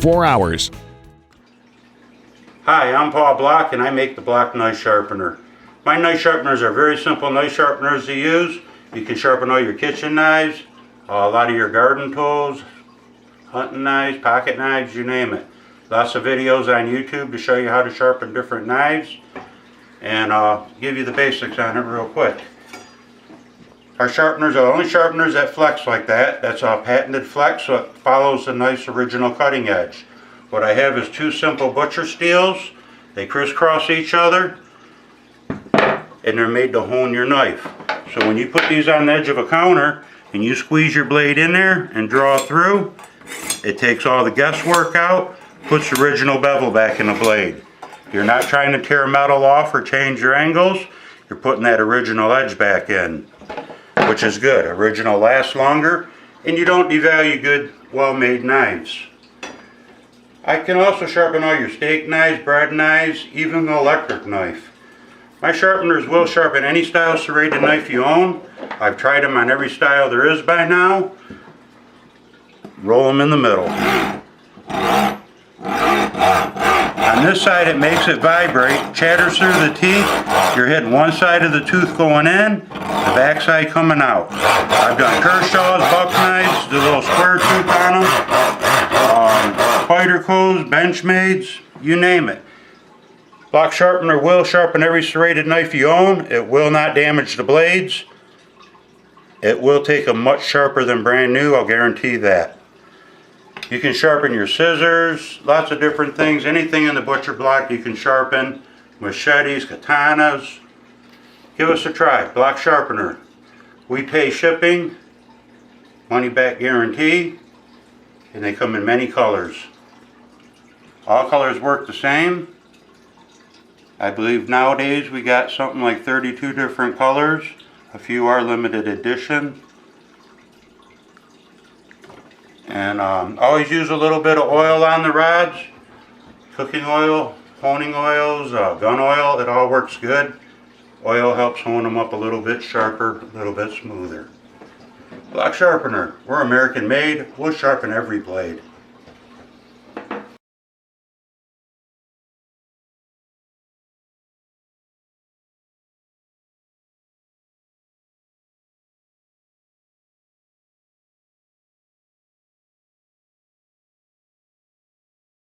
4 hours. Hi, I'm Paul Block and I make the Block Knife Sharpener. My knife sharpeners are very simple knife sharpeners to use. You can sharpen all your kitchen knives, a lot of your garden tools, hunting knives, pocket knives, you name it. Lots of videos on YouTube to show you how to sharpen different knives, and I'll give you the basics on it real quick. Our sharpeners are the only sharpeners that flex like that. That's a patented flex, so it follows the knife's original cutting edge. What I have is two simple butcher steels. They crisscross each other, and they're made to hone your knife. So when you put these on the edge of a counter and you squeeze your blade in there and draw through, it takes all the guesswork out, puts the original bevel back in the blade. You're not trying to tear metal off or change your angles. You're putting that original edge back in, which is good. Original lasts longer, and you don't devalue good, well-made knives. I can also sharpen all your steak knives, bread knives, even the electric knife. My sharpeners will sharpen any style serrated knife you own. I've tried them on every style there is by now. Roll them in the middle. On this side it makes it vibrate, chatters through the teeth. You're hitting one side of the tooth going in, the back side coming out. I've done Kershaw's, buck knives, the little square tooth on them, Spydercos, Benchmades, you name it. Block Sharpener will sharpen every serrated knife you own. It will not damage the blades. It will take them much sharper than brand new, I'll guarantee that. You can sharpen your scissors, lots of different things. Anything in the butcher block you can sharpen. Machetes, katanas. Give us a try. Block Sharpener. We pay shipping, money back guarantee, and they come in many colors. All colors work the same. I believe nowadays we got something like 32 different colors. A few are limited edition. And always use a little bit of oil on the rods. Cooking oil, honing oils, gun oil, it all works good. Oil helps hone them up a little bit sharper, a little bit smoother. Block Sharpener, we're American made, we'll sharpen every blade.